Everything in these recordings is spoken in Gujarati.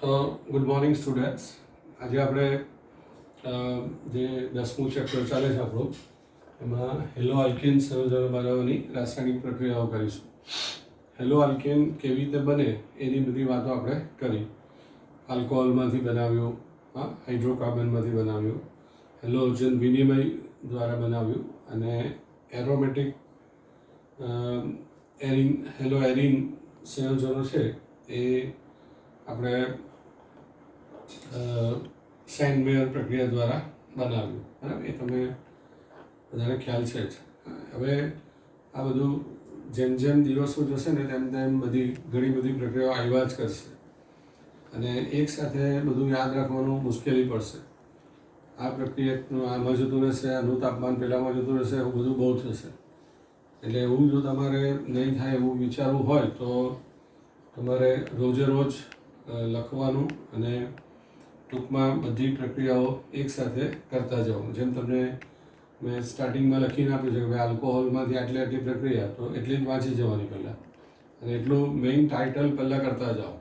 તો ગુડ મોર્નિંગ સ્ટુડન્ટ્સ. આજે આપણે જે 10મું ચેપ્ટર ચાલે છે આપણું, એમાં હેલો આલ્કેન સંયોજનો બનાવવાની રાસાયણિક પ્રક્રિયાઓ કરીશું. હેલો આલ્કેન કેવી રીતે બને એની બધી વાતો આપણે કરી. આલ્કોહોલમાંથી બનાવ્યું, હાઇડ્રોકાર્બનમાંથી બનાવ્યું, હેલોજન વિનિમય દ્વારા બનાવ્યું, અને એરોમેટિક હેલો એરિન સંયોજનો છે એ આપણે સેન્ડમેયર પ્રક્રિયા દ્વારા બનાવ્યું. બરાબર, એ તમે બધાને ખ્યાલ છે જ. હવે આ બધું જેમ જેમ દિવસો જશે ને તેમ તેમ ઘણી બધી પ્રક્રિયાઓ આવ્યા જ કરશે, અને એક સાથે બધું યાદ રાખવાનું મુશ્કેલી પડશે. આ પ્રક્રિયાનું આમાં જતું રહેશે, આનું તાપમાન પહેલાંમાં જતું રહેશે, એવું બધું બહુ થશે. એટલે એવું જો તમારે નહીં થાય એવું વિચારવું હોય તો તમારે રોજે રોજ લખવાનું અને ટૂંકમાં બધી પ્રક્રિયાઓ એકસાથે કરતા જવાનું. જેમ તમને મેં સ્ટાર્ટિંગમાં લખીને આપ્યું છે કે ભાઈ આલ્કોહોલમાંથી આટલી પ્રક્રિયા, તો એટલી જ વાંચી જવાની પહેલાં, અને એટલું મેઇન ટાઇટલ પહેલાં કરતા જાઓ,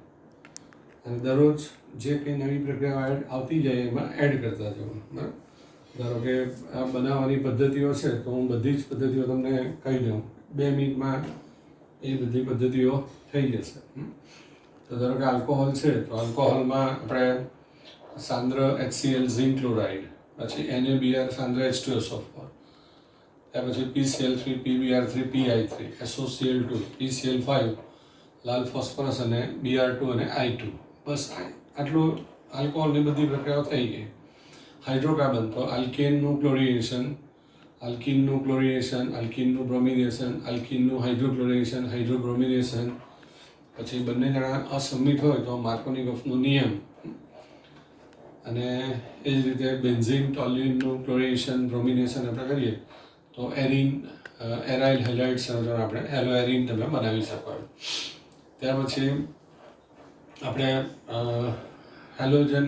અને દરરોજ જે કંઈ નવી પ્રક્રિયા આવતી જાય એમાં એડ કરતા જવાનું. બરાબર, ધારો કે આ બનાવવાની પદ્ધતિઓ છે તો હું બધી જ પદ્ધતિઓ તમને કહી દઉં, 2 મિનિટમાં એ બધી પદ્ધતિઓ થઈ જશે. તો ધારો કે આલ્કોહોલ છે તો આલ્કોહોલમાં આપણે સાંદ્ર HCl ઝિંક ક્લોરાઇડ, પછી NaBr સાંદ્ર H2SO4, ત્યાર પછી PCl3 PBr3 PI3 SOCl2 PCl5 લાલ ફોસ્ફરસ અને Br2 અને I2. બસ આટલું આલ્કોહોલની બધી પ્રક્રિયાઓ થઈ ગઈ. હાઇડ્રોકાર્બન તો આલ્કેનનું ક્લોરિનેશન, આલ્કીનનું બ્રોમિનેશન, આલ્કીનનું હાઇડ્રોબ્રોમિનેશન, પછી બંને જણા અસમિત હોય તો માર્કોનિકોફનો નિયમ, અને એ જ રીતે બેન્ઝીન ટોલ્યુઇનનું ક્લોરિનેશન બ્રોમિનેશન આપણે કરીએ તો એરાઇલ હેલાઇડ સંયોજન આપણે હેલો એરિન તમે બનાવી શકો. ત્યાર પછી આપણે હેલોજન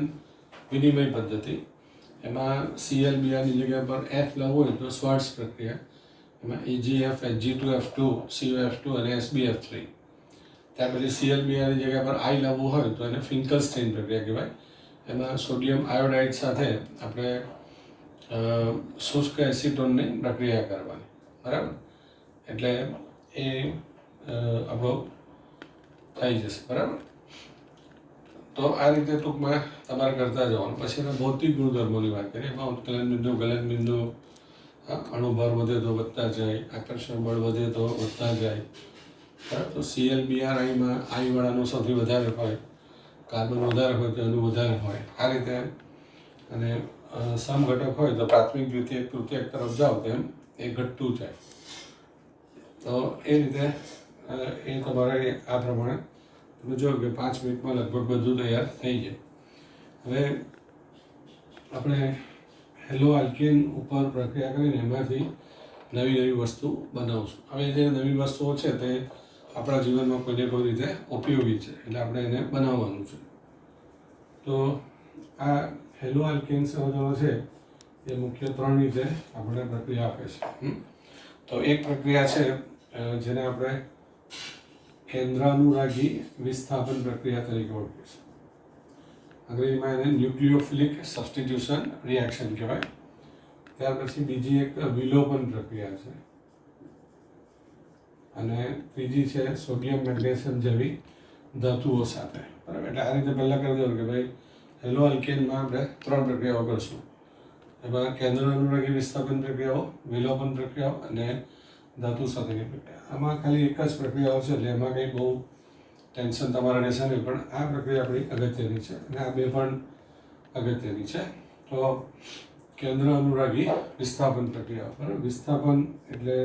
વિનિમય પદ્ધતિ, એમાં ClBrની જગ્યા પર F લાવવું હોય તો સ્વાર્ટ્સ પ્રક્રિયા, એમાં AgF, Hg2F2, COF2 અને SbF3. ત્યાર પછી ClBrની જગ્યા પર I લાવવું હોય તો એને ફિંકલસ્ટીન પ્રક્રિયા કહેવાય. એમાં સોડિયમ આયોડાઇડ સાથે આપણે શુષ્ક એસિટોનની પ્રક્રિયા કરવાની. બરાબર, એટલે એ આપણો થઈ જશે. બરાબર, તો આ રીતે ટૂંકમાં તમારે કરતા જવાનું. પછી એના ભૌતિક ગુણધર્મોની વાત કરીએ. એમાં ઉત્કલન બિંદુ, ગલન બિંદુ, અણુભાર વધે તો વધતા જાય, આકર્ષણ બળ વધે તો વધતા જાય. બરાબર, તો ClBr આઈમાં આઈવાળાનું સૌથી વધારે હોય, કાર્બન વધારે હોય તો એનું વધારે હોય, આ રીતે. અને સમઘટક હોય તો પ્રાથમિક દ્વિતીયક તૃતીયક તરફ જાઓ તેમ એ ઘટતું જાય. તો એ રીતે એ તમારે આ પ્રમાણે તમે જો કે 5 મિનિટમાં લગભગ બધું તૈયાર થઈ જાય. હવે આપણે હેલો આલ્કેન ઉપર પ્રક્રિયા કરીને એમાંથી નવી વસ્તુ બનાવશું. હવે જે નવી વસ્તુઓ છે તે આપણા જીવનમાં કોઈને કોઈ રીતે ઉપયોગી છે, એટલે આપણે એને બનાવવાનું છે. તો આ હેલો આલ્કેન સંયોજનો છે એ મુખ્ય 3 રીતે આપણે પ્રક્રિયા આપે છે. તો એક પ્રક્રિયા છે જેને આપણે કેન્દ્રાનુરાગી વિસ્થાપન પ્રક્રિયા તરીકે ઓળખીએ છીએ. અંગ્રેજીમાં એને ન્યુક્લિયોફિલિક સબસ્ટિટ્યુશન રિએક્શન કહેવાય. ત્યાર પછી બીજી એક વિલોપન પ્રક્રિયા છે, અને ત્રીજી છે સોડિયમ મેગ્નેશિયમ જેવી ધાતુઓ સાથે. બરાબર, એટલે આ રીતે પહેલાં કરી દેવું કે ભાઈ હેલો આલ્કેનમાં આપણે 3 પ્રક્રિયાઓ કરશું. એમાં કેન્દ્ર અનુરાગી વિસ્થાપન પ્રક્રિયાઓ, વિલોપન પ્રક્રિયાઓ અને ધાતુ સાથેની પ્રક્રિયા. આમાં ખાલી એક જ પ્રક્રિયાઓ છે એટલે એમાં કંઈ બહુ ટેન્શન તમારે રહેશે નહીં, પણ આ પ્રક્રિયા આપણી અગત્યની છે, અને આ બે પણ અગત્યની છે. તો કેન્દ્ર અનુરાગી વિસ્થાપન પ્રક્રિયા. બરાબર, વિસ્થાપન એટલે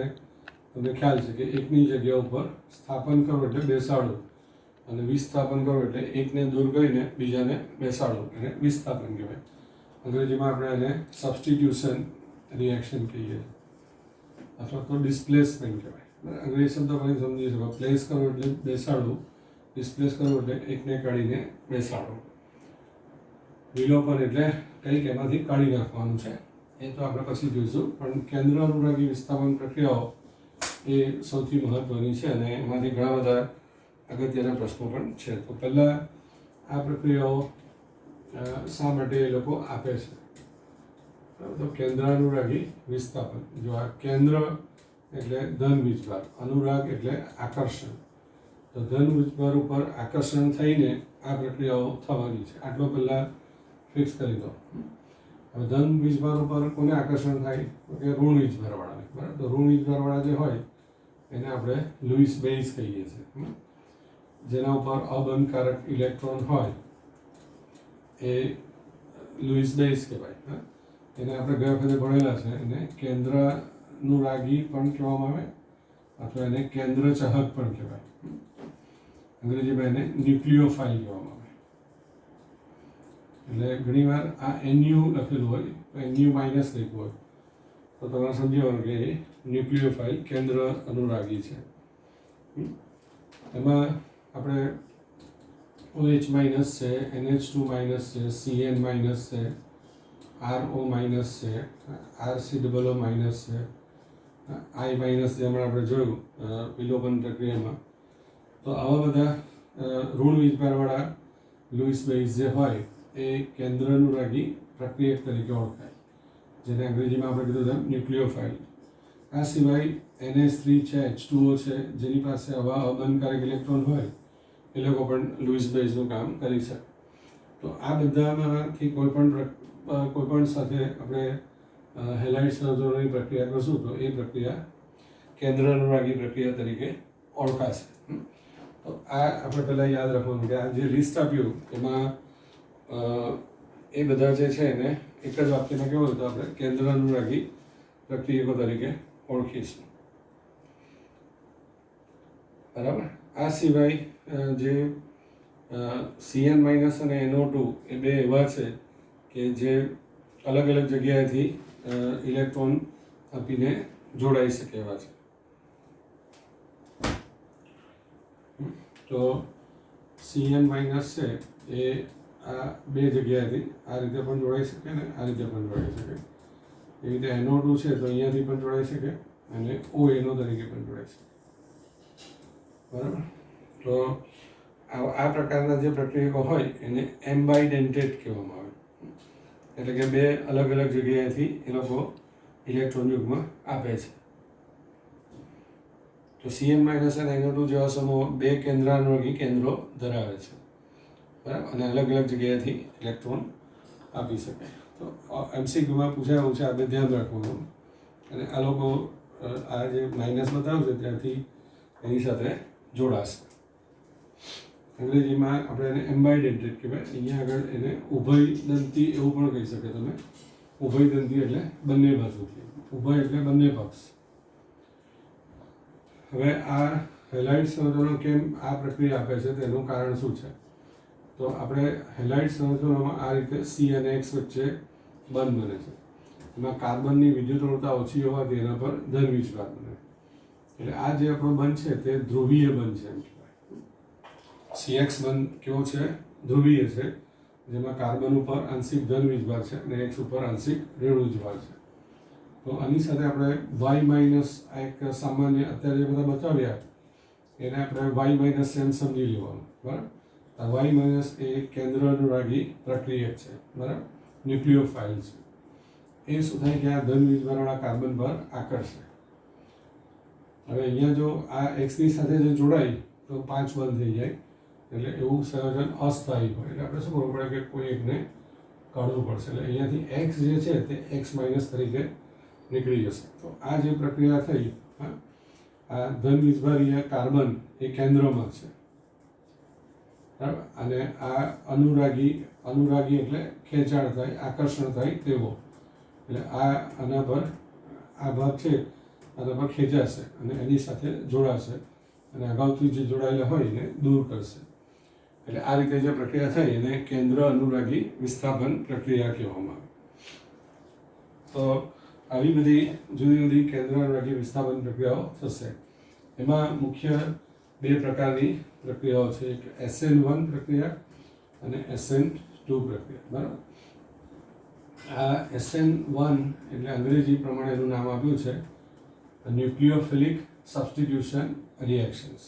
તમને ખ્યાલ છે કે એકની જગ્યા ઉપર સ્થાપન કરો એટલે બેસાડો, અને વિસ્થાપન કરો એટલે એકને દૂર કરીને બીજાને બેસાડો, એને વિસ્થાપન કહેવાય. અંગ્રેજીમાં આપણે એને સબસ્ટિટ્યુશન રિએક્શન કહીએ, અથવા તો ડિસ્પ્લેસમેન્ટ કહેવાય. અંગ્રેજી શબ્દ પણ સમજી શકો. પ્લેસ કરો એટલે બેસાડવું, ડિસ્પ્લેસ કરો એટલે એકને કાઢીને બેસાડો. વિલોપન એટલે કંઈક એમાંથી કાઢી નાખવાનું છે, એ તો આપણે પછી જોઈશું. પણ કેન્દ્ર અનુરાગી વિસ્થાપન પ્રક્રિયાઓ એ સૌથી મહત્ત્વની છે, અને એમાંથી ઘણા બધા અગત્યના પ્રશ્નો પણ છે. તો પહેલાં આ પ્રક્રિયાઓ શા માટે એ લોકો આપે છે? તો કેન્દ્રાનુરાગી વિસ્થાપન. જો આ કેન્દ્ર એટલે ધન વીજભાર, અનુરાગ એટલે આકર્ષણ. તો ધન વીજભાર ઉપર આકર્ષણ થઈને આ પ્રક્રિયાઓ થવાની છે. આટલો પહેલાં ફિક્સ કરી દો. હવે ધન વીજભાર ઉપર કોને આકર્ષણ થાય? તો કે ઋણ વીજભારવાળાને. બરાબર. તો ઋણ વીજભારવાળા જે હોય એને આપણે લુઈસ બેઝ કહીએ છીએ. જેના ઉપર અબંધકારક ઇલેક્ટ્રોન હોય એ લુઈસ બેઝ કહેવાય. એને આપણે ગયા વખતે ભણેલા છે. એને કેન્દ્રાનુરાગી પણ કહેવામાં આવે અથવા એને કેન્દ્ર ચાહક પણ કહેવાય. અંગ્રેજીમાં એને ન્યુક્લિયોફાઇલ કહેવામાં આવે. એટલે ઘણીવાર આ NU લખેલું હોય તો NU માઇનસ લખ્યું હોય તો તમારે સમજવાનું કે એ ન્યુક્લિયોફાઇલ કેન્દ્ર અનુરાગી છે. એમાં આપણે OH માઇનસ છે, NH2 માઇનસ છે, CN માઇનસ છે, RO માઇનસ છે, RCOO માઇનસ છે, I માઇનસ જે હમણાં આપણે જોયું વિલોપન પ્રક્રિયામાં. તો આવા બધા ઋણ વીજભારવાળા લુઈસ બેઝ જે હોય એ કેન્દ્રાનુરાગી પ્રક્રિયક તરીકે ઓળખાય, જેને અંગ્રેજીમાં આપણે કીધું તેમ ન્યુક્લિયોફાઇલ. આ સિવાય NH3 છે, H2O છે, જેની પાસે આવા અબંધકારક ઇલેક્ટ્રોન હોય એ લોકો પણ લુઈસ બેઝનું કામ કરી શકે. તો આ બધામાંથી કોઈ પણ સાથે આપણે હેલાઇડ સંયોજનોની પ્રક્રિયા કરશું તો એ પ્રક્રિયા કેન્દ્રાનુરાગી પ્રક્રિયા તરીકે ઓળખાશે. તો આ આપણે પહેલાં યાદ રાખવાનું કે આ જે લિસ્ટ આપ્યું એમાં એ બધા જે છે એને એક જ વાક્યમાં કેવું હતું, આપણે કેન્દ્રાનુરાગી પ્રક્રિયકો તરીકે ઓળખીશું. બરાબર. આ સિવાય જે CN માઇનસ અને NO2 એ બે એવા છે કે જે અલગ અલગ જગ્યાએથી ઇલેક્ટ્રોન આપીને જોડાઈ શકે એવા છે. તો CN માઇનસ છે એ આ બે જગ્યાએથી આ રીતે પણ જોડાઈ શકે ને આ રીતે પણ જોડાઈ શકે. એ રીતે NO2 છે તો અહીંયાથી પણ જોડાઈ શકે અને ONO તરીકે પણ જોડાઈ શકે. બરાબર. તો આ પ્રકારના જે પ્રક્રિયકો હોય એને એમ્બાઇડેન્ટેડ કહેવામાં આવે. એટલે કે બે અલગ અલગ જગ્યાએથી એ લોકો ઇલેક્ટ્રોન યુગ્મ આપે છે. તો CN માઇનસ અને NO2 જેવા સમૂહો બે કેન્દ્રાનુરાગી કેન્દ્રો ધરાવે છે. બરાબર. અને અલગ અલગ જગ્યાએથી ઇલેક્ટ્રોન આપી શકે. તો MCQમાં પૂછાયું છે, આપણે ધ્યાન રાખવાનું. અને આ લોકો આ જે માઇનસ બતાવ્યું છે ત્યાંથી એની સાથે જોડાશે. અંગ્રેજીમાં આપણે એને એમ્બાઇડેન્ટેડ કહેવાય. અહીંયા આગળ એને ઉભયદંતી એવું પણ કહી શકે તમે. ઉભયદંતી એટલે બંને બાજુથી, ઉભય એટલે બંને પક્ષ. હવે આ હેલાઇડ સંયોજનો કેમ આ પ્રક્રિયા આપે છે તેનું કારણ શું છે? તો આપણે હેલાઇડ સંયોજનોમાં આ રીતે C અને X વચ્ચે બંધ બને છે. એમાં કાર્બનની વિદ્યુતઋણતા ઓછી હોવાથી એના પર ધન વીજભાર બને. એટલે આ જે આપણો બંધ છે તે ધ્રુવીય બંધ છે એમ કહેવાય. CX બંધ કેવો છે? ધ્રુવીય છે, જેમાં કાર્બન ઉપર આંશિક ધન વીજભાર છે અને X ઉપર આંશિક ઋણ વીજભાર છે. તો આની સાથે આપણે Y માઇનસ આ એક સામાન્ય અત્યારે જે બધા બતાવ્યા એને આપણે Y માઇનસ એમ સમજી લેવાનું. બરાબર. આ Y માઇનસ એ કેન્દ્રાનુરાગી પ્રક્રિયક છે. બરાબર. ન્યુક્લિયોફાઇલ છે. એ શું થાય કે આ ધન વીજભારવાળા કાર્બન પર આકર્ષે. હવે અહીંયા જો આ Xની સાથે જે જોડાય તો 5 બંધ થઈ જાય. એટલે એવું સંયોજન અસ્થાયી હોય. એટલે આપણે શું કરવું પડે કે કોઈ એકને કાઢવું પડશે. એટલે અહીંયાથી X જે છે તે X માઇનસ તરીકે નીકળી જશે. તો આ જે પ્રક્રિયા થઈ, આ ધન વીજભારીય કાર્બન એ કેન્દ્રમાં છે. બરાબર. અને આ અનુરાગી એટલે ખેંચાણ થાય, આકર્ષણ થાય તેવો. એટલે આના પર આ ભાગ છે આના પર ખેંચાશે અને એની સાથે જોડાશે અને અગાઉથી જે જોડાયેલા હોય એને દૂર કરશે. એટલે આ રીતે જે પ્રક્રિયા થઈ એને કેન્દ્ર અનુરાગી વિસ્થાપન પ્રક્રિયા કહેવામાં આવે. તો આવી બધી જુદી જુદી કેન્દ્ર અનુરાગી વિસ્થાપન પ્રક્રિયાઓ થશે. એમાં મુખ્ય બે પ્રકારની પ્રક્રિયાઓ છે. એક SN1 પ્રક્રિયા અને SN2 પ્રક્રિયા. બરાબર. આ SN1 એટલે અંગ્રેજી પ્રમાણે એનું નામ આપ્યું છે ન્યુક્લિયોફિલિક સબસ્ટિટ્યુશન રિએક્શન્સ.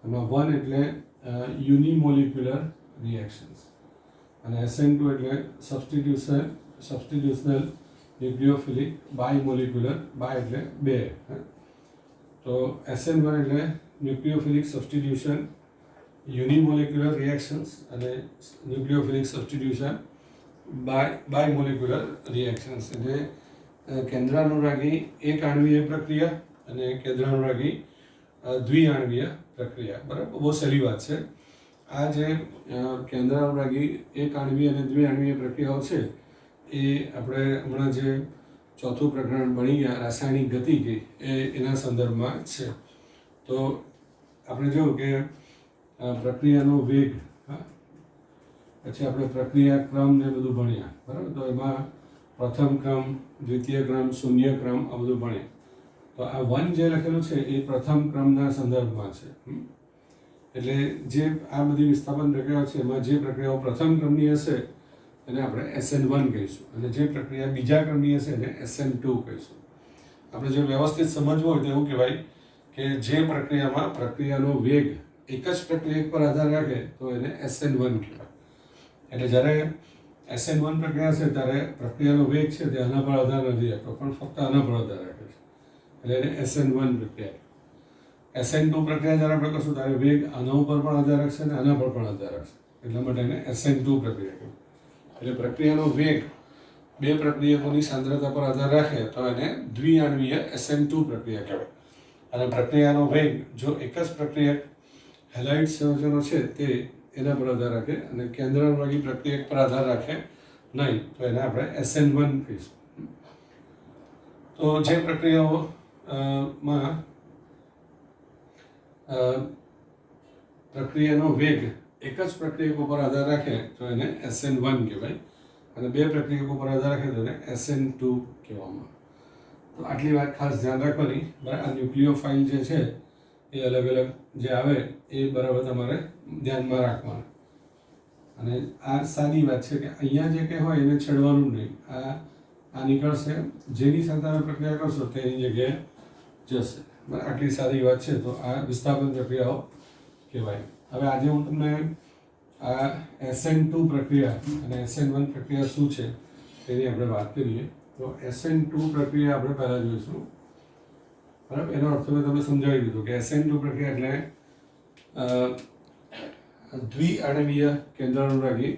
એમાં 1 એટલે યુનિમોલિક્યુલર રિએક્શન્સ અને SN2 એટલે સબસ્ટિટ્યુશનલ ન્યુક્લિયોફિલિક બાયમોલિક્યુલર, બાય એટલે 2. તો SN1 એટલે ન્યુક્લિયોફિલિક સબસ્ટિટ્યુશન યુનિમોલિક્યુલર રિએક્શન્સ અને ન્યુક્લિયોફિલિક સબસ્ટિટ્યુશન બાયમોલિક્યુલર રિએક્શન્સ એટલે કેન્દ્રાનુરાગી એક આણ્વીય પ્રક્રિયા અને કેન્દ્રાનુરાગી દ્વિઆણ્વીય પ્રક્રિયા. બરાબર, બહુ સહેલી વાત છે. આ જે કેન્દ્રાનુરાગી એક આણ્વીય અને દ્વિઆણ્વીય પ્રક્રિયાઓ છે એ આપણે હમણાં જે ચોથું પ્રકરણ ભણી ગયા રાસાયણિક ગતિકી એના સંદર્ભમાં છે. તો આપણે જોયું કે પ્રક્રિયાનો વેગ, પછી આપણે પ્રક્રિયા ક્રમ ને બધું ભણ્યા. બરાબર, તો એમાં પ્રથમ ક્રમ, દ્વિતીય ક્રમ, શૂન્ય ક્રમ આ બધું ભણ્યા. તો આ 1 જે લખેલું છે એ પ્રથમ ક્રમના સંદર્ભમાં છે. એટલે જે આ બધી વિસ્થાપન પ્રક્રિયાઓ છે એમાં જે પ્રક્રિયાઓ પ્રથમ ક્રમની હશે એને આપણે SN1 કહીશું અને જે પ્રક્રિયા બીજા ક્રમની હશે એને SN2 કહીશું. આપણે જો વ્યવસ્થિત સમજવું હોય તો એવું કહેવાય કે જે પ્રક્રિયામાં પ્રક્રિયાનો વેગ એક જ પ્રક્રિયા પર આધાર રાખે તો એને SN1 કહેવાય. એટલે જ્યારે SN1 પ્રક્રિયા છે ત્યારે પ્રક્રિયાનો વેગ છે તે આના પર આધાર નથી રાખતો પણ ફક્ત આના પર આધાર રાખે છે, એટલે એને SN1 પ્રક્રિયા. SN2 પ્રક્રિયા જ્યારે આપણે કરશું ત્યારે વેગ આના ઉપર પણ આધાર રાખશે અને આના પર પણ આધાર રાખશે, એટલા માટે એને SN2 પ્રક્રિયા કહેવાય. એટલે પ્રક્રિયાનો વેગ બે પ્રક્રિયકોની સાંદ્રતા પર આધાર રાખે તો એને દ્વિઆણ્વીય SN2 પ્રક્રિયા કહેવાય. અને પ્રક્રિયાનો વેગ જો એક જ પ્રક્રિયક હેલાઇડ સંયોજનો છે તે એના પર આધાર રાખે અને કેન્દ્રાનુરાગી પ્રક્રિયક પર આધાર રાખે નહીં તો એને આપણે SN1 કહીશું. તો જે પ્રક્રિયાઓમાં પ્રક્રિયાનો વેગ એક જ પ્રક્રિયકો પર આધાર રાખે તો એને SN1 કહેવાય અને બે પ્રક્રિયકો પર આધાર રાખે તો એને SN2 કહેવામાં. તો આટલી વાત ખાસ ધ્યાન રાખવાની. આ ન્યુક્લિયોફાઇલ જે છે એ અલગ અલગ જે આવે એ બરાબર તમારે ધ્યાનમાં રાખવાના. અને આ સાદી વાત છે કે અહીંયા જે કંઈ હોય એને છેડવાનું નહીં. આ નીકળશે, જેની સાથે તમે પ્રક્રિયા કરશો તેની જગ્યાએ જશે. આટલી સારી વાત છે. તો આ વિસ્થાપન પ્રક્રિયાઓ કહેવાય. હવે આજે હું તમને આ SN2 પ્રક્રિયા અને SN1 પ્રક્રિયા શું છે તેની આપણે વાત કરીએ. તો SN2 પ્રક્રિયા આપણે પહેલાં જોઈશું. બરાબર, એનો અર્થ મેં તમે સમજાવી દીધું કે SN2 પ્રક્રિયા એટલે દ્વિઆણ્વીય કેન્દ્રાનુરાગી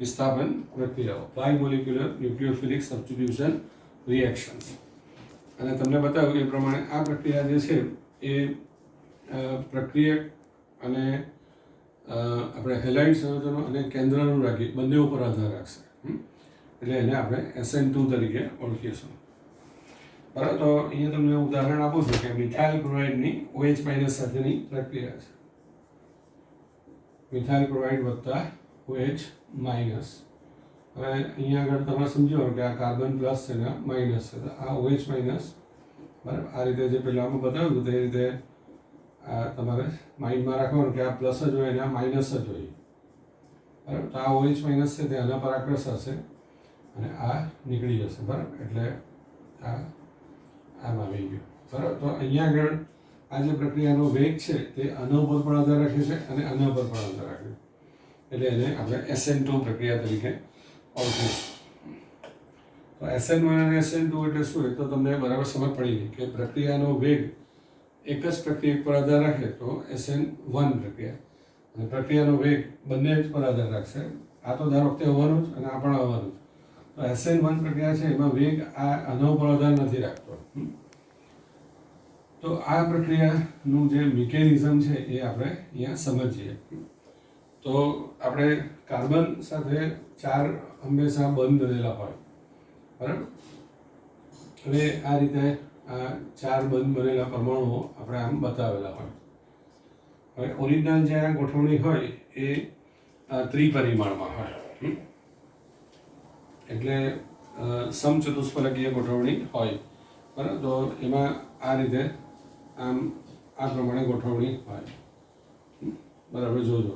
વિસ્થાપન પ્રક્રિયાઓ, બાયમોલિક્યુલર ન્યુક્લિયોફિલિક સબસ્ટિટ્યુશન રિએક્શન્સ. અને તમને બતાવ્યું એ પ્રમાણે આ પ્રક્રિયા જે છે એ પ્રક્રિયક અને આપણે હેલાઇડ સંયોજનો અને કેન્દ્રાનુરાગી બંને ઉપર આધાર રાખશે. એટલે એને આપણે SN2 તરીકે ઓળખીશું. બરાબર, તો અહીંયા તમને ઉદાહરણ આપું છું કે મિથાઇલ ક્લોરાઇડની OH- સાથેની પ્રક્રિયા છે. મિથાઇલ ક્લોરાઇડ વત્તા OH-. હવે અહીંયા આગળ તમે સમજો કે આ કાર્બન પ્લસ છે ને માઇનસ છે, તો આ OH-. બરાબર, આ રીતે જે પહેલાં અમે બતાવ્યું હતું તે રીતે આ તમારે માઇન્ડમાં રાખવાનું કે આ પ્લસ જ હોય અને આ માઇનસ જ હોય. બરાબર, તો આ OH- છે તે આના પર આકર્ષાશે અને આ નીકળી જશે. બરાબર, એટલે આ આમ આવી ગયું. બરાબર, તો અહીંયા આગળ આ જે પ્રક્રિયાનો વેગ છે તે આના ઉપર પણ આધાર રાખે છે અને આના ઉપર પણ આધાર રાખે છે, એટલે એને આપણે SN2 પ્રક્રિયા તરીકે ઓળખીશું. તો SN1 અને SN2 એટલે શું? એ તો તમને બરાબર સમજ પડી ગઈ કે પ્રક્રિયાનો વેગ એક જ પ્રક્રિયક પર આધાર રાખે તો SN1 પ્રક્રિયા, અને પ્રક્રિયાનો વેગ બંને જ પર આધાર રાખશે. આ તો દર વખતે હોવાનું જ અને આ પણ આવવાનું જ. તો SN1 પ્રક્રિયા છે એમાં વેગ આના ઉપર આધાર નથી રાખતો. તો આ પ્રક્રિયાનું જે મિકેનિઝમ છે એ આપણે અહીંયા સમજીએ. તો આપણે કાર્બન સાથે 4 હંમેશા બંધ બનેલા હોય. બરાબર, હવે આ રીતે આ 4 બંધ બનેલા પરમાણુઓ આપણે આમ બતાવેલા હોય. હવે ઓરિજિનલ જે આ ગોઠવણી હોય એ ત્રિપરિમાણમાં હોય, એટલે સમચતુષ્ફલકીય ગોઠવણી હોય. બરાબર, તો એમાં આ રીતે આમ આ પ્રમાણે ગોઠવણી હોય. બરાબર, જોજો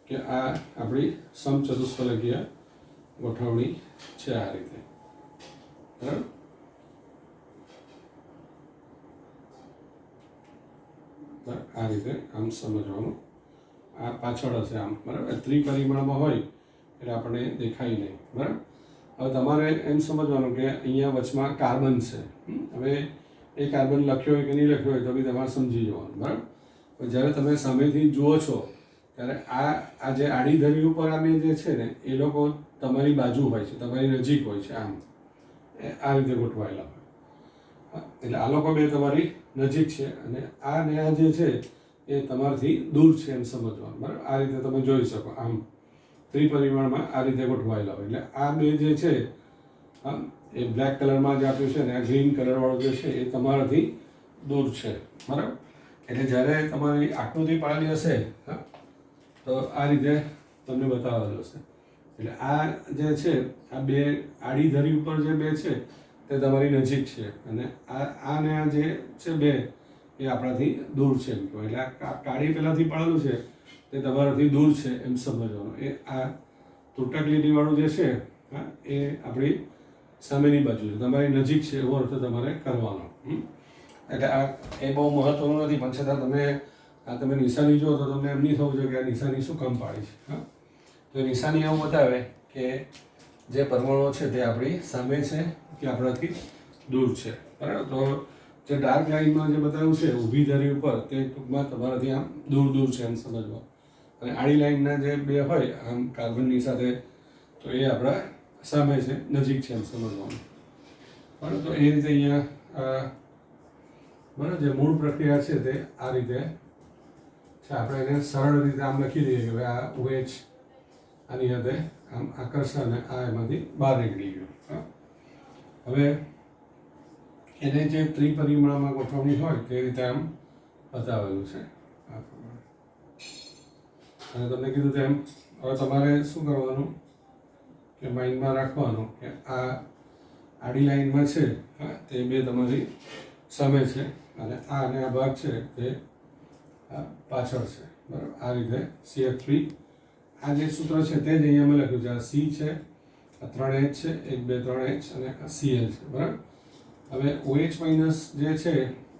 કે આ આપણી સમચતુષ્ફલકીય ગોઠવણી છે આ રીતે. બરાબર, આ રીતે આમ સમજવાનું. આ પાછળ હશે આમ, બરાબર. ત્રિપરિમાણમાં હોય એટલે આપણને દેખાય નહીં, બરાબર. હવે તમારે એમ સમજવાનું કે અહીંયા વચમાં કાર્બન છે. હવે એ કાર્બન લખ્યો હોય કે નહીં લખ્યો હોય તો બી તમારે સમજી જવાનું, બરાબર. જ્યારે તમે સામેથી જુઓ છો ત્યારે આ જે આડી ધરી ઉપર આ બે જે છે ને એ લોકો તમારી બાજુ હોય છે, તમારી નજીક હોય છે, આમ આ રીતે ગોઠવાયેલા હોય. એટલે આ લોકો બે તમારી નજીક છે અને આ જે છે એ તમારાથી દૂર છે એમ સમજવાનું, બરાબર. આ રીતે તમે જોઈ શકો આમ ત્રિપરિમાણમાં આ રીતે ગોઠવાયેલા હોય. એટલે આ બે જે છે એ બ્લેક કલરમાં જે આપ્યું છે ને આ ગ્રીન કલરવાળું જે છે એ તમારાથી દૂર છે, બરાબર. એટલે જ્યારે તમારી આકૃતિ પાડેલી હશે તો આ રીતે તમને બતાવેલું હશે. એટલે આ જે છે આ બે આડી ધરી ઉપર જે બે છે તે તમારી નજીક છે અને આને આ જે છે બે એ આપણાથી દૂર છે એમ કહેવાય. એટલે આ કાળી પહેલાંથી પાડેલું છે તે તમારાથી દૂર છે એમ સમજવાનું. એ આ તૂટક લીટીવાળું જે છે એ આપણી સામેની બાજુ છે, તમારી નજીક છે એવો અર્થ તમારે કરવાનો. એટલે આ એ બહુ મહત્વનું નથી, પણ છતાં તમે નિશાની જુઓ તો તમને એમ નહીં થવું જોઈએ કે આ નિશાની શું કામ પાડી છે. તો એ નિશાની એવું બતાવે કે જે પરમાણુઓ છે તે આપણી સામે છે કે આપણાથી દૂર છે, બરાબર. તો જે ડાર્ક લાઇનમાં જે બતાવ્યું છે ઊભી ધરી ઉપર તે ટૂંકમાં તમારાથી આમ દૂર છે એમ સમજવા. અને આડી લાઇનના જે બે હોય આમ કાર્બનની સાથે તો એ આપણા સામે છે, નજીક છે એમ સમજવાનું, બરાબર. તો એ રીતે અહીંયા બરાબર જે મૂળ પ્રક્રિયા છે તે આ રીતે છે. આપણે એને સરળ રીતે આમ લખી દઈએ કે ભાઈ આ OH આની સાથે આમ આકર્ષણ અને આ એમાંથી બહાર નીકળી ગયું. હવે એને જે ત્રિપરિમાણમાં ગોઠવણી હોય તે રીતે આમ બતાવેલું છે આ પ્રમાણે. અને તમને કીધું તેમ હવે તમારે શું કરવાનું કે માઇન્ડમાં રાખવાનું કે આ આડી લાઇનમાં છે તે બે તમારી સામે છે અને આ ભાગ છે તે પાછળ છે, બરાબર. આ રીતે CH3 આ જે સૂત્ર છે તે જ અહીંયા મેં લખ્યું છે. આ C છે, આ 3H છે, 1 2 3H અને આ Cl છે, બરાબર. હવે OH માઇનસ જે છે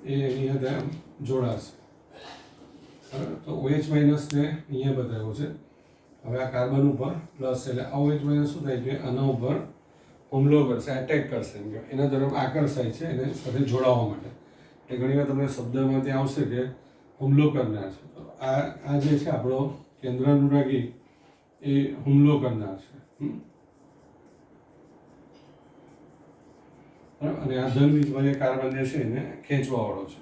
એ અહીંયા ત્યાં જોડાશે, બરાબર. તો OH માઇનસને અહીંયા બતાવ્યું છે. હવે આ કાર્બન ઉપર પ્લસ એટલે આ OH માઇનસ શું થાય કે આના ઉપર હુમલો કરશે, એટેક કરશે, એના તરફ આકર્ષાય છે એને સાથે જોડાવા માટે. એટલે ઘણી વાર તમને શબ્દમાં ત્યાં આવશે કે હુમલો કરનાર છે. તો આ જે છે આપણો કેન્દ્રાનુરાગી એ હુમલો કરનાર છે, અને આ ધન વીજમાં જે કાર્બન જે છે એને ખેંચવાવાળો છે.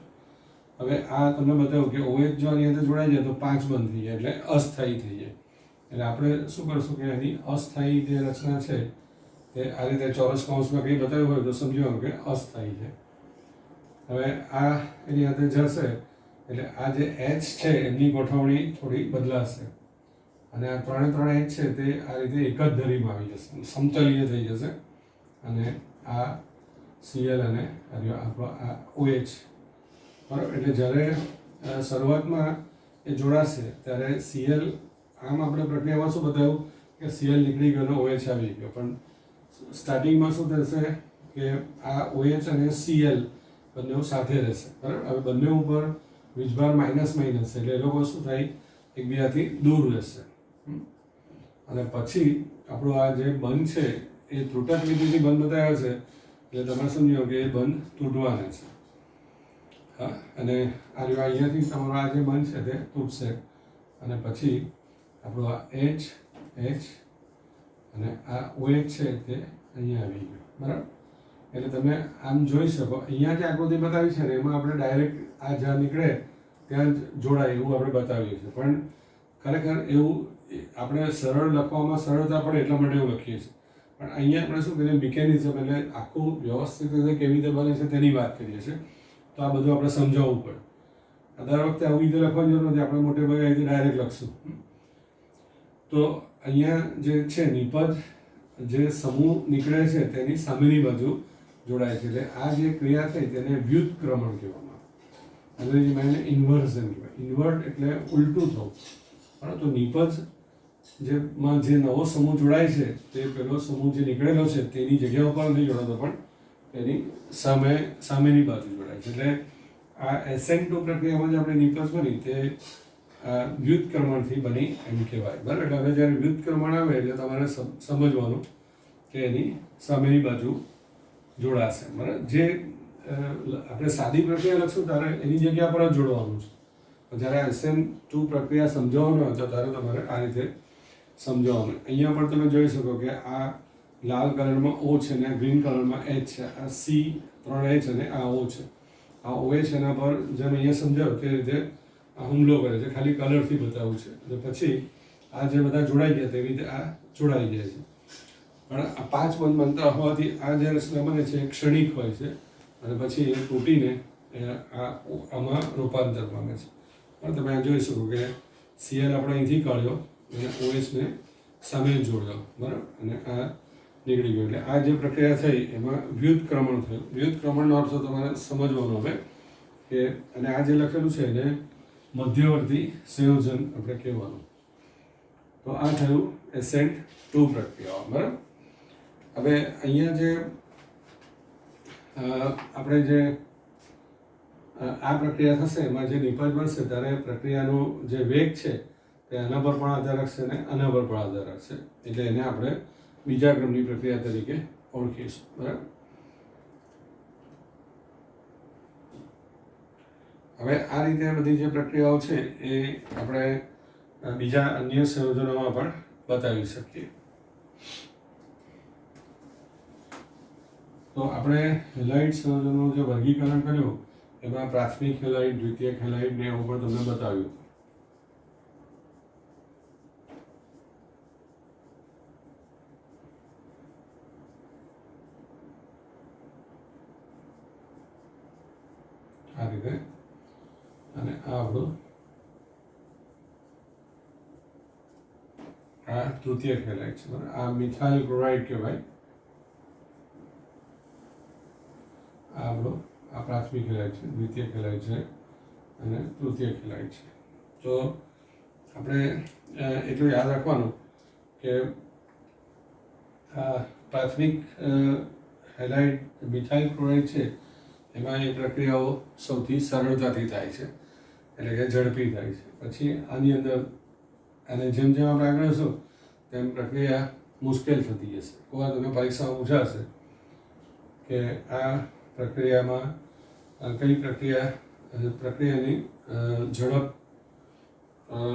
હવે આ તમને બતાવ્યું કે OH જો આની અંદર જોડાઈ જાય તો 5 બંધ થઈ જાય એટલે અસ્થાયી થઈ જાય. એટલે આપણે શું કરશું કે એની અસ્થાયી જે રચના છે તે આ રીતે ચોરસ કૌંસમાં કંઈ બતાવ્યું હોય તો સમજવાનું કે અસ્થાયી છે. હવે આ એની અંદર જશે એટલે આ જે H છે એમની ગોઠવણી થોડી બદલાશે અને આ 3 H છે તે આ રીતે એક જ ધરીમાં આવી જશે, સમતલીય થઈ જશે. અને આ Cl અને આપણો આ OH, બરાબર. એટલે જ્યારે શરૂઆતમાં એ જોડાશે ત્યારે Cl આમ આપણે પ્રક્રિયામાં શું બતાવ્યું કે Cl નીકળી ગયો અને OH આવી ગયો, પણ સ્ટાર્ટિંગમાં શું થશે કે આ OH અને Cl બંને સાથે રહેશે, બરાબર. હવે બંને ઉપર વીજભાર માઇનસ એટલે એ લોકો શું થાય એકબીજાથી દૂર રહેશે. અને પછી આપણું આ જે બંધ છે એ ત્રુટક લીટીથી બંધ બતાવ્યો છે એટલે તમે સમજો કે એ બંધ તૂટવાના છે. હા, અને આ જો અહીંયાથી તમારો આ જે બંધ છે તે તૂટશે અને પછી આપણું આ H અને આ OH છે તે અહીંયા આવી ગયો, બરાબર. એટલે તમે આમ જોઈ શકો અહીંયા જે આકૃતિ બતાવી છે ને એમાં આપણે ડાયરેક્ટ આ જ્યાં નીકળે ત્યાં જ જોડાય એવું આપણે બતાવીએ છીએ, પણ ખરેખર એવું આપણે સરળ લખવામાં સરળતા પડે એટલા માટે એવું લખીએ છીએ. પણ અહીંયા આપણે શું કરીએ મિકેનિઝમ એટલે આખું વ્યવસ્થિત રીતે કેવી રીતે બને છે તેની વાત કરીએ છીએ. તો આ બધું આપણે સમજાવવું પડે. દર વખતે આવી રીતે લખવાની જરૂર નથી, આપણે મોટે ભાગે અહીંથી ડાયરેક્ટ લખશું. તો અહીંયા જે છે નિપજ જે સમૂહ નીકળે છે તેની સામેની બાજુ જોડાય છે. એટલે આ જે ક્રિયા થઈ તેને વ્યુત્ક્રમણ કહેવામાં આવે. અંગ્રેજીમાં એને ઇન્વર્ઝન કહેવાય. ઇન્વર્ટ એટલે ઉલટું થવું, બરાબર. તો નિપજ જેમાં જે નવો સમૂહ જોડાય છે તે પેલો સમૂહ જે નીકળેલો છે તેની જગ્યા ઉપર નથી જોડાતો પણ તેની સામેની બાજુ જોડાય છે. એટલે આ SN2 પ્રક્રિયામાં જે આપણે નિપજ બની તે વ્યુત્ક્રમણથી બની એમ કહેવાય, બરાબર. એટલે હવે જ્યારે વ્યુત્ક્રમણ આવે એટલે તમારે સમજવાનું કે એની સામેની બાજુ જોડાશે, બરાબર. જે આપણે સાદી પ્રક્રિયા લખશું ત્યારે એની જગ્યા પર જ જોડવાનું છે. જ્યારે SN2 પ્રક્રિયા સમજાવવાનું હોય તો ત્યારે તમારે આ રીતે સમજાવવાનું. અહીંયા પણ તમે જોઈ શકો કે આ લાલ કલરમાં O છે ને ગ્રીન કલરમાં H છે, આ C3H અને આ O છે. આ OH એના પર જેમ અહીંયા સમજાવ્યું તે રીતે આ હુમલો કરે છે, ખાલી કલરથી બતાવું છે. અને પછી આ જે બધા જોડાઈ ગયા તેવી રીતે આ જોડાઈ જાય છે. પણ આ 5 બંધ બનતા હોવાથી આ જે રચના બને છે એ ક્ષણિક હોય છે અને પછી એ તૂટીને આમાં રૂપાંતર પામે છે. પણ તમે આ જોઈ શકો કે Cl આપણે અહીંથી કાઢ્યો અને OHને સામે જોડ્યો, બરાબર. અને આ નીકળી ગયો. એટલે આ જે પ્રક્રિયા થઈ એમાં વ્યુત્ક્રમણ થયું. વ્યુત્ક્રમણનો અર્થ તમારે સમજવાનો હવે કે, અને આ જે લખેલું છે એને મધ્યવર્તી સંયોજન આપણે કહેવાનું. તો આ થયું SN2 પ્રક્રિયાઓ, બરાબર. હવે અહીંયા જે આપણે જે આ પ્રક્રિયા થશે એમાં જે નિપજ બનશે ત્યારે પ્રક્રિયાનો જે વેગ છે તે આના પર પણ આધાર રાખશે અને આના પર પણ આધાર રાખશે. એટલે એને આપણે બીજા ક્રમની પ્રક્રિયા તરીકે ઓળખીશું, બરાબર. હવે આ રીતે બધી જે પ્રક્રિયાઓ છે એ આપણે બીજા અન્ય સંયોજનોમાં પણ બતાવી શકીએ. તો આપણે હેલાઇડ સંયોજનોનું જે વર્ગીકરણ કર્યું એમાં પ્રાથમિક હેલાઇડ, દ્વિતીયક હેલાઇડ ને એવું પણ તમને બતાવ્યું. આ રીતે. અને આ આપણું આ તૃતીયક હેલાઇડ છે, બરાબર. આ મિથાઇલ ક્લોરાઇડ કહેવાય. આ આપણો આ પ્રાથમિક હેલાઇડ છે, દ્વિતીયક હેલાઇડ છે અને તૃતીયક હેલાઇડ છે. તો આપણે એટલું યાદ રાખવાનું કે આ પ્રાથમિક હેલાઇડ મિથાઇલ ક્લોરાઇડ છે એમાં એ પ્રક્રિયાઓ સૌથી સરળતાથી થાય છે, એટલે કે ઝડપી થાય છે. પછી આની અંદર અને જેમ જેમ આપણે આગળ જશું તેમ પ્રક્રિયા મુશ્કેલ થતી જશે. કોઈ વાર તમે પરીક્ષામાં પૂછાશે કે આ પ્રક્રિયામાં કઈ પ્રક્રિયાની ઝડપ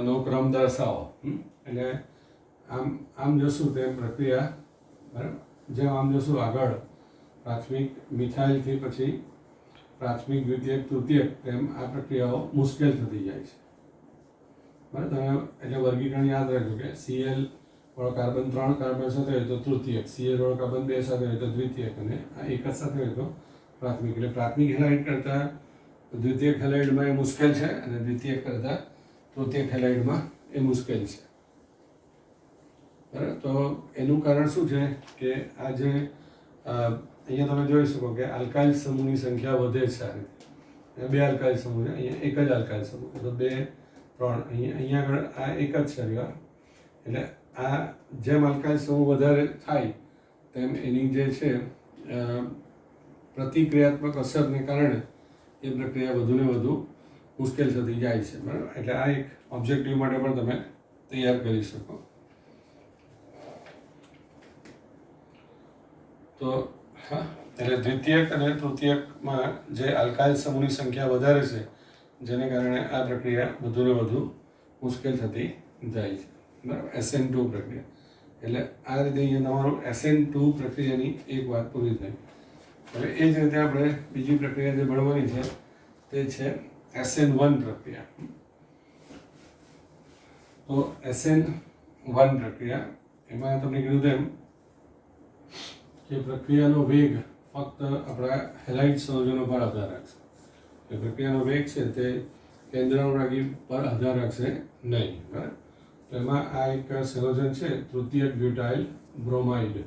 નો ક્રમ દર્શાવો. એટલે આમ જશું તેમ પ્રક્રિયા, બરાબર. જેમ આમ જશું આગળ પ્રાથમિક મિથાઇલથી પછી પ્રાથમિક, દ્વિતીયક, તૃતીયક તેમ આ પ્રક્રિયાઓ મુશ્કેલ થતી જાય છે, બરાબર. તમે એટલે વર્ગીકરણ યાદ રાખજો કે Cl વાળો કાર્બન 3 કાર્બન સાથે હોય તો તૃતીયક, Cl વાળો કાર્બન 2 સાથે હોય તો દ્વિતીયક અને આ એક જ સાથે હોય તો પ્રાથમિક. એટલે પ્રાથમિક હેલાઇડ કરતાં દ્વિતીયક હેલાઇડમાં એ મુશ્કેલ છે અને દ્વિતીયક કરતાં તૃતીયક હેલાઇડમાં એ મુશ્કેલ છે, બરાબર. તો એનું કારણ શું છે કે આ જે અહીંયા તમે જોઈ શકો કે આલ્કાઇલ સમૂહની સંખ્યા વધે છે. આ રીતે 2 આલ્કાઇલ સમૂહ છે, અહીંયા એક જ આલ્કાઇલ સમૂહ, તો 2, 3, અહીંયા આગળ આ એક જ છે રહ્યો. એટલે આ જેમ આલ્કાઇલ સમૂહ વધારે થાય તેમ એની જે છે પ્રતિક્રિયાત્મક અસરને કારણે એ પ્રક્રિયા વધુને વધુ મુશ્કેલ થતી જાય છે, બરાબર. એટલે આ એક ઓબ્જેક્ટિવ માટે પણ તમે તૈયાર કરી શકો. તો હા, એટલે દ્વિતીયક અને તૃતીયકમાં જે આલ્કાઇલ સમૂહની સંખ્યા વધારે છે જેને કારણે આ પ્રક્રિયા વધુને વધુ મુશ્કેલ થતી જાય છે, બરાબર. SN2 પ્રક્રિયા. એટલે આ રીતે અહીંયા તમારું SN2 પ્રક્રિયાની એક વાત પૂરી થઈ. હવે એ જ રીતે આપણે બીજી પ્રક્રિયા જે ભણવાની છે તે છે SN1 પ્રક્રિયા. તો SN1 પ્રક્રિયા એમાં તમને કીધું તેમ કે પ્રક્રિયાનો વેગ ફક્ત આપણા હેલાઇડ સંયોજનો પર આધાર રાખશે. એ પ્રક્રિયાનો વેગ છે તે કેન્દ્રાનુરાગી પર આધાર રાખશે નહીં, બરાબર. તો એમાં આ એક સંયોજન છે તૃતીયક બ્યુટાઇલ બ્રોમાઇડ,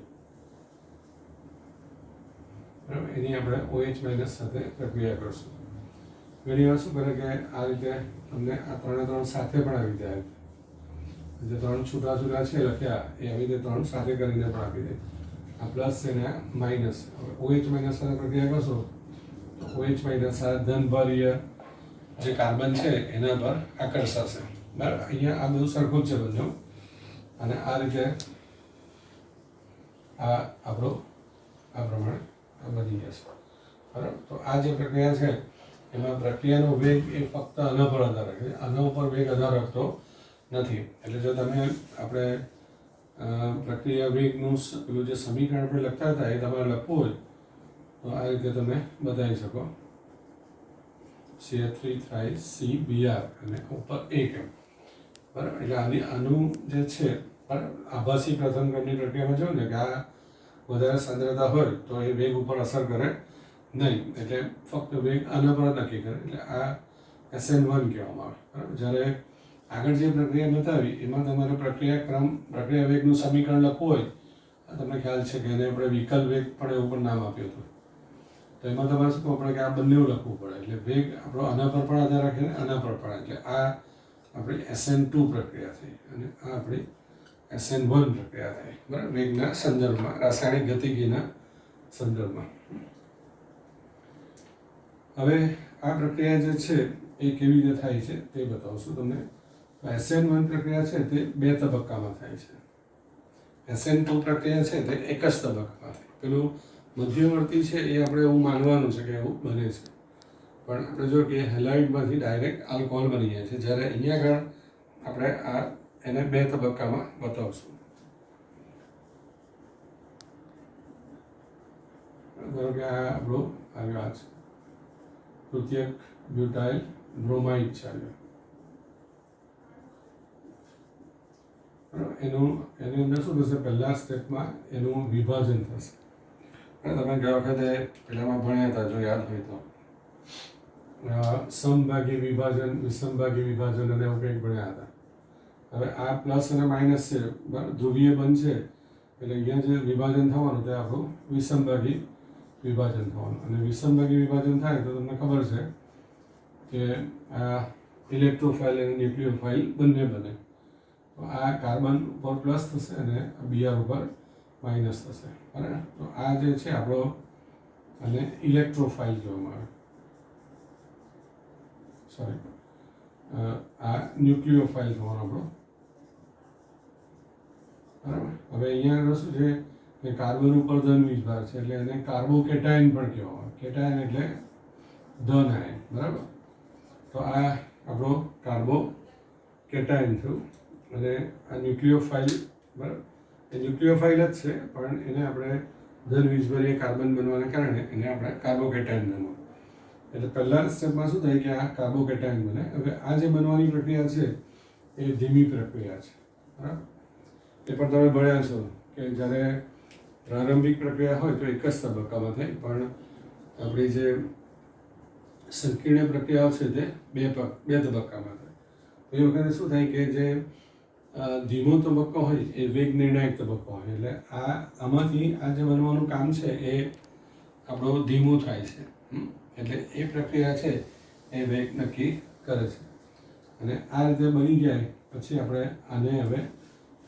બરાબર. એની આપણે OH- સાથે પ્રક્રિયા કરશું. ઘણી વાર શું કરે કે આ રીતે તમને આ 3 સાથે પણ આવી જાય. જે 3 છૂટા છૂટા છે લખ્યા એ આવી રીતે 3 સાથે કરીને પણ આપી દે. આ પ્લસ છે ને આ માઇનસ. OH- સાથે પ્રક્રિયા કરશો OH માઇનસ આ ધનભારીય જે કાર્બન છે એના પર આકર્ષાશે. બરાબર, અહીંયા આ બધું સરખું જ છે બધું, અને આ રીતે આ આપણો આ પ્રમાણે આ બની જશે. બરાબર, તો આ જે પ્રક્રિયા છે એમાં પ્રક્રિયાનો વેગ એ ફક્ત આના પર આધાર રાખે છે, આના ઉપર વેગ આધાર રાખતો નથી. એટલે જો તમે આપણે પ્રક્રિયા વેગનું પેલું જે સમીકરણ આપણે લખતા હતા એ તમારે લખવું હોય તો આ રીતે તમે બતાવી શકો. CH3 થ્રાઇસ CBr અને ઉપર 1m. બરાબર, એટલે આનું જે છે આભાસી પ્રથમ ક્રમની પ્રક્રિયામાં જોયું ને કે આ વધારે સાંદ્રતા હોય તો એ વેગ ઉપર અસર કરે નહીં, એટલે ફક્ત વેગ આના પર નક્કી કરે, એટલે આ SN1 કહેવામાં આવે. બરાબર, જ્યારે આગળ જે પ્રક્રિયા બતાવી એમાં તમારે પ્રક્રિયા વેગનું સમીકરણ લખવું હોય, તમને ખ્યાલ છે કે એને આપણે વિકલ વેગ પણ એવું પણ નામ આપ્યું હતું. તો એમાં તમારે શું ખબર પડે કે આ બંને લખવું પડે, એટલે વેગ આપણો આના પર પણ આધાર રાખે ને આના પર પણ. એટલે આ આપણી SN2 પ્રક્રિયા થઈ અને આ આપણી SN1 પ્રક્રિયા થઈ. બરાબર, વેગના સંદર્ભમાં, રાસાયણિક ગતિકીના સંદર્ભમાં. હવે આ પ્રક્રિયા જે છે એ કેવી રીતે થાય છે તે બતાવશું તમને. SN1 પ્રક્રિયા છે તે 2 તબક્કામાં થાય છે. SN2 પ્રક્રિયા છે તે એક જ તબક્કામાં થાય. પેલું મધ્યવર્તી છે એ આપણે એવું માનવાનું છે કે એવું બને છે, પણ આપણે જો કે હેલાઇડમાંથી ડાયરેક્ટ આલ્કોહોલ બની જાય છે, જ્યારે અહીંયા આગળ આપણે એને 2 તબક્કામાં બતાવશું. ધારો કે આ આપણો આવ્યો આ છે તૃતીયક બ્યુટાઇલ બ્રોમાઇડ ચાલ્યો. એની અંદર શું થશે, પહેલા સ્ટેપમાં એનું વિભાજન થશે. તમે ગયા વખતે પેલામાં ભણ્યા હતા જો યાદ હોય તો, સમભાગી વિભાજન, વિષમભાગી વિભાજન અને એવું કંઈક ભણ્યા હતા. હવે આ પ્લસ અને માઇનસ છે, ધ્રુવીય બનશે એટલે અહીંયા જે વિભાજન થવાનું તે આપણું વિષમભાગી વિભાજન થવાનું. અને વિષમભાગી વિભાજન થાય તો તમને ખબર છે કે આ ઇલેક્ટ્રોફાઇલ અને ન્યુક્લિયોફાઇલ બંને બને. તો આ કાર્બન ઉપર પ્લસ થશે અને Br ઉપર માઇનસ થશે. બરાબર, તો આ જે છે આપણો અને ઇલેક્ટ્રોફાઇલ કહેવામાં આવે, સોરી આ ન્યુક્લિયોફાઇલ થવાનો આપણો. બરાબર, હવે અહીંયા આગળ શું છે કે કાર્બન ઉપર ધન વીજભાર છે એટલે એને કાર્બોકેટાયન પણ કહેવામાં આવે. કેટાયન એટલે ધન આયન. બરાબર, તો આ આપણો કાર્બોકેટાયન થયું અને આ ન્યુક્લિયોફાઇલ. બરાબર, એ ન્યુક્લિયોફાઇલ જ છે પણ એને આપણે ધન વીજભારીય કાર્બન બનવાના કારણે એને આપણે કાર્બોકેટાયન બનવું. એટલે પહેલા સ્ટેપમાં શું થાય કે આ કાર્બોકેટાયન બને. હવે આ જે બનવાની પ્રક્રિયા છે એ ધીમી પ્રક્રિયા છે. બરાબર, એ પણ તમે ભણ્યા છો કે જ્યારે પ્રારંભિક પ્રક્રિયા હોય તો એક જ તબક્કામાં થાય, પણ આપણી જે સંકીર્ણ પ્રક્રિયાઓ છે તે બે તબક્કામાં થાય. તો એ વખતે શું થાય કે જે ધીમો તબક્કો હોય એ વેગ નિર્ણાયક તબક્કો હોય, એટલે આમાંથી આ જે બનવાનું કામ છે એ આપણો ધીમું થાય છે. એટલે એ પ્રક્રિયા છે એ વેગ નક્કી કરે છે. અને આ રીતે બની જાય પછી આપણે આને હવે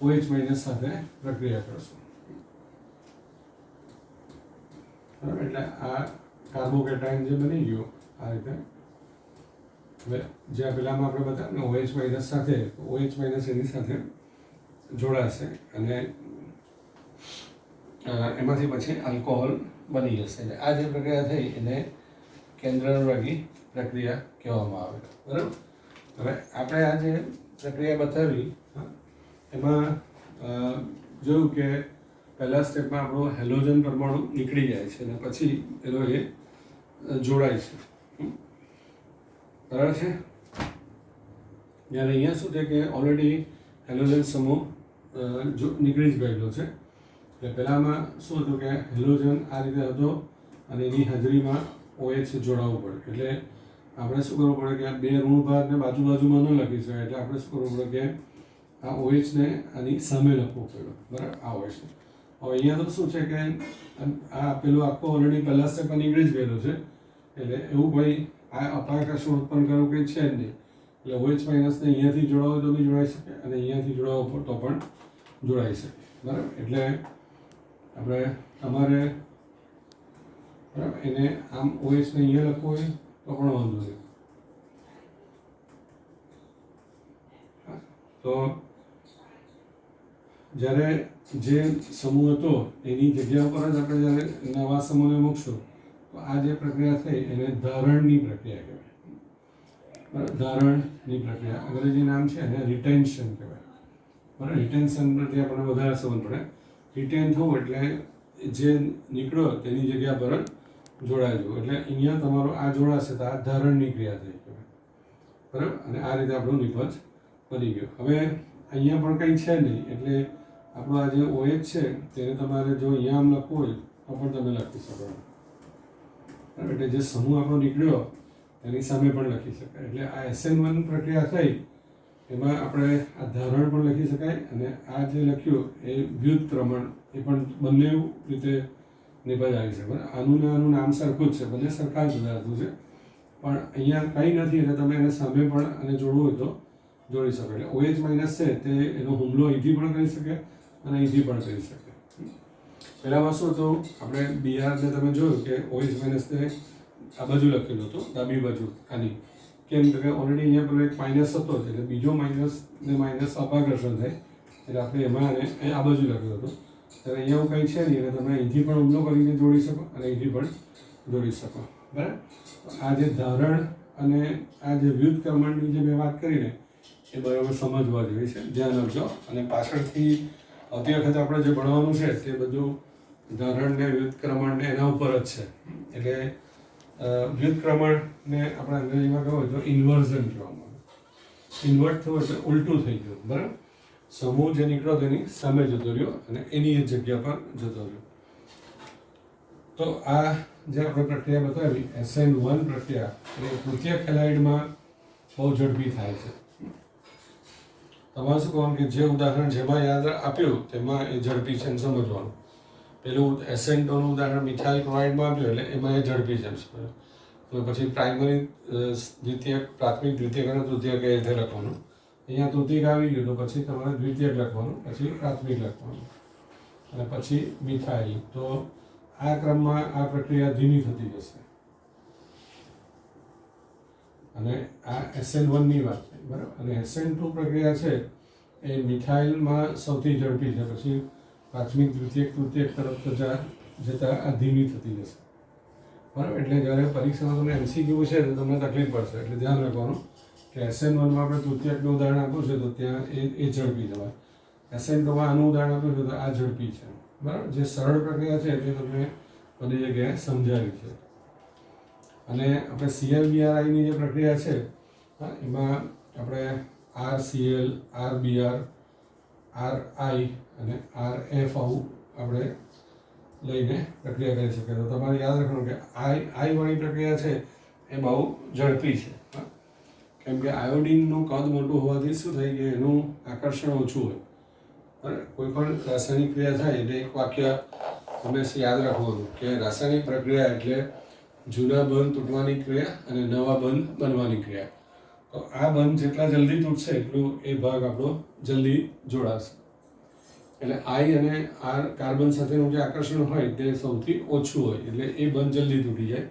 OH માઇનસ સાથે પ્રક્રિયા કરશું. બરાબર, એટલે આ કાર્બોકેટાયન જે બની ગયું આ રીતે. હવે જ્યાં પેલામાં આપણે બતાવ્યું OH માઇનસ સાથે, OH માઇનસ એની સાથે જોડાશે અને એમાંથી પછી આલ્કોહોલ બની જશે. એટલે આ જે પ્રક્રિયા થઈ એને કેન્દ્રાનુરાગી પ્રક્રિયા કહેવામાં આવે. બરાબર, હવે આપણે આ જે પ્રક્રિયા બતાવી એમાં જોયું કે પહેલા સ્ટેપમાં આપણો હેલોજન પરમાણુ નીકળી જાય છે અને પછી એનો એ જોડાય છે. બરાબર છે, જ્યારે અહીંયા શું છે કે ઓલરેડી હેલોજન સમૂહ નીકળી જ ગયેલો છે. એટલે પહેલાંમાં શું હતું કે હેલોજન આ રીતે હતો અને એની હાજરીમાં OH જોડાવવું પડે. એટલે આપણે શું કરવું પડે કે આ બે ઋણભારને બાજુમાં ન લખી શકાય, એટલે આપણે શું કરવું પડે કે આ OH ને આની સામે લખવું પડ્યું. બરાબર, આ OH. હવે અહીંયા તો શું છે કે આ પેલું આખો ઓલરેડી પહેલા સ્ટેપમાં નીકળી જ ગયેલો છે, એટલે એવું ભાઈ આ અપાકર્ષણ ઉત્પન્ન કરવું કંઈ છે જ નહીં. એટલે OH માઇનસને અહીંયાથી જોડાવો તો બી જોડાઈ શકે અને અહીંયાથી જોડાવો તો પણ જોડાઈ શકે. બરાબર, એટલે આપણે તમારે બરાબર. એને આમ OH ને અહીંયા લખવું હોય તો પણ વાંધો નહીં. તો જ્યારે જે સમૂહ હતો એની જગ્યા પર જ આપણે જ્યારે નવા સમૂહને મૂકશું તો આ જે પ્રક્રિયા થઈ એને ધારણની પ્રક્રિયા કહેવાય. બરાબર. ધારણની પ્રક્રિયા અંગ્રેજી નામ છે એને રિટેન્શન કહેવાય. બરાબર. રિટેન્શન પ્રત્યે આપણને વધારે સમજ પડે. રિટેન થવું એટલે જે નીકળ્યો તેની જગ્યા પર જ જોડાઈ જવું. એટલે અહીંયા તમારો આ જોડાશે તો આ ધારણની ક્રિયા થઈ કહેવાય. બરાબર. અને આ રીતે આપણું નિપજ બની ગયું. હવે અહીંયા પણ કંઈ છે નહીં એટલે આપણો આ જે OH છે તેને તમારે જો અહીંયા આમ લખવું હોય તો પણ તમે લખી શકો. એટલે જે સમૂહ આપણો નીકળ્યો એની સામે પણ લખી શકાય. એટલે આ SN1 પ્રક્રિયા થઈ એમાં આપણે આ ધારણ પણ લખી શકાય અને આ જે લખ્યું એ વ્યુત્ક્રમણ એ પણ બંને રીતે નિપજ આવી શકે. આનું ને આનું નામ સરખું જ છે, બંને સરખા જ પદાર્થો છે, પણ અહીંયા કંઈ નથી એટલે તમે એને સામે પણ અને જોડવું હોય તો જોડી શકો. એટલે OH માઇનસ છે તે એનો હુમલો અહીંથી પણ કરી શકે અને અહીંથી પણ કરી શકે. પહેલામાં શું હતું, આપણે BRને તમે જોયું કે OH માઇનસને આ બાજુ લખેલું હતું, ડાબી બાજુ આની. કેમ કે ઓલરેડી અહીંયા પેલો એક માઇનસ હતો એટલે બીજો માઇનસ ને માઇનસ અપાકર્ષણ થાય એટલે આપણે એમાં આ બાજુ લખ્યું હતું. ત્યારે અહીંયા કંઈ છે નહીં એટલે તમે અહીંથી પણ હુમલો કરીને જોડી શકો અને અહીંથી પણ જોડી શકો. બરાબર. આ જે ધારણ અને આ જે વ્યુત્ક્રમણની જે મેં વાત કરીને એ બરાબર સમજવા જેવી છે, ધ્યાન આપજો. અને પાછળથી આવતી વખતે આપણે જે ભણવાનું છે તે બધું ધારણ ને વ્યુત્ક્રમણ ને એના ઉપર જ છે. એટલે વ્યુત્ક્રમણને આપણે અંગ્રેજીમાં કહેવાય તો ઇન્વર્ઝન કહેવામાં આવે. ઇન્વર્ટ થયું એટલે ઉલટું થઈ ગયું. બરાબર. સમૂહ જે નીકળ્યો તેની સામે જતો રહ્યો અને એની એ જગ્યા પર જતો રહ્યો. તો આ જે આપણે પ્રક્રિયા બતાવી SN1 પ્રક્રિયા એ તૃતીય હેલાઇડમાં બહુ ઝડપી થાય છે. તમારે શું કહેવાનું કે જે ઉદાહરણ જેમાં યાદ આપ્યું તેમાં એ ઝડપી છે સમજવાનું. પેલું SN2નું ઉદાહરણ મિથાઇલ ક્લોરાઇડમાં આપ્યું એટલે એમાં એ ઝડપી છે સમજવાનું. પછી પ્રાઇમરી દ્વિતીયક, પ્રાથમિક દ્વિતીયક અને તૃતીયક એ રીતે લખવાનું. અહીંયા તૃતીયક આવી ગયું તો પછી તમારે દ્વિતીયક લખવાનું, પછી પ્રાથમિક લખવાનું અને પછી મિથાઇલ. તો આ ક્રમમાં આ પ્રક્રિયા ધીમી થતી જશે. અને આ SN1ની વાત છે. બરાબર. અને SN2 પ્રક્રિયા છે એ મિથાઇલમાં સૌથી ઝડપી છે, પછી પ્રાથમિક દ્વિતીયક તૃતીયક તરફ જતાં આ ધીમી થતી જશે. બરાબર. એટલે જ્યારે પરીક્ષામાં તમને MCQ છે તો તમને તકલીફ પડશે એટલે ધ્યાન રાખવાનું કે SN1માં આપણે તૃતીયકનું ઉદાહરણ આપ્યું છે તો ત્યાં એ ઝડપી જવાય. SN2માં આનું ઉદાહરણ આપ્યું છે તો આ ઝડપી છે. બરાબર. જે સરળ પ્રક્રિયા છે તે તમને બધી જગ્યાએ સમજાવી છે. અને આપણે CL-BRIની જે પ્રક્રિયા છે એમાં આપણે RCl, RBr, RI અને RF આવું આપણે લઈને પ્રક્રિયા કરી શકીએ. તો તમારે યાદ રાખવાનું કે I વાળી પ્રક્રિયા છે એ બહુ ઝડપી છે. કેમ કે આયોડિનનું કદ મોટું હોવાથી શું થાય કે એનું આકર્ષણ ઓછું હોય. બરાબર. કોઈ પણ રાસાયણિક ક્રિયા થાય એટલે એક વાક્ય હંમેશા યાદ રાખવાનું કે રાસાયણિક પ્રક્રિયા એટલે જૂના બંધ તૂટવાની ક્રિયા અને નવા બંધ બનવાની ક્રિયા. તો આ બંધ જેટલા જલ્દી તૂટશે એટલું એ ભાગ આપણો જલ્દી જોડાશે. એટલે I અને R કાર્બન સાથેનું જે આકર્ષણ હોય તે સૌથી ઓછું હોય એટલે એ બંધ જલ્દી તૂટી જાય.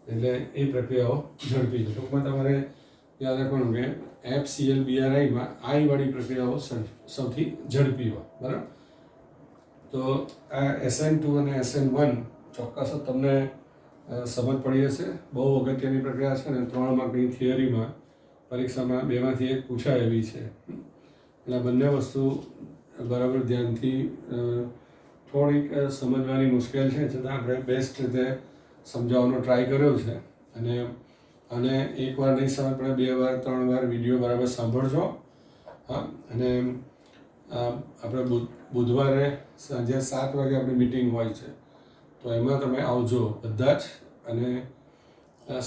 એટલે એ પ્રક્રિયાઓ ઝડપી છે. ટૂંકમાં તમારે યાદ રાખવાનું કે FCl-BRIમાં I વાળી પ્રક્રિયાઓ સૌથી ઝડપી હોય. બરાબર. તો આ SN2 અને SN1 ચોક્કસ તમને સમજ પડી હશે. બહુ અગત્યની પ્રક્રિયા છે અને 3 માર્કની થિયરીમાં પરીક્ષામાં 2માંથી 1 પૂછાય એવી છે. એટલે બંને વસ્તુ બરાબર ધ્યાનથી થોડીક સમજવાની મુશ્કેલ છે છતાં આપણે બેસ્ટ રીતે સમજાવવાનો ટ્રાય કર્યો છે. અને એકવાર નહીં સમજ પડે 2 વાર 3 વાર વિડીયો બરાબર સાંભળજો. હા. અને આપણે બુધવારે સાંજે 7 વાગે આપણી મિટિંગ હોય છે તો એમાં તમે આવજો બધા જ. અને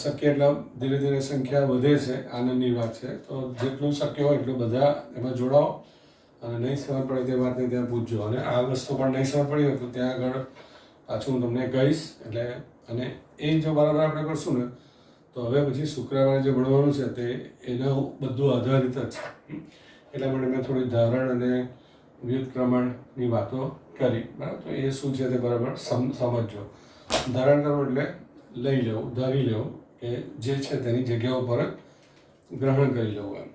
શક્ય એટલા ધીરે ધીરે સંખ્યા વધે છે, આનંદની વાત છે. તો જેટલું શક્ય હોય એટલું બધા એમાં જોડાઓ અને નહીં સમજ પડે તે વાતને ત્યાં પૂછજો. અને આ વસ્તુ પણ નહીં સમજ પડી હોય તો ત્યાં આગળ પાછું હું તમને કહીશ. એટલે અને એ જો બરાબર આપણે કરશું ને તો હવે પછી શુક્રવારે જે ભણવાનું છે તે એના બધું આધારિત જ છે. એટલા માટે મેં થોડી ધારણ અને વ્યુત્ક્રમણની વાતો કરી. બરાબર. તો એ શું છે તે બરાબર સમજજો. ધારણ કરવું એટલે લઈ લેવું, ધારી લેવું કે જે છે તેની જગ્યા ઉપર જ ગ્રહણ કરી લેવું એમ.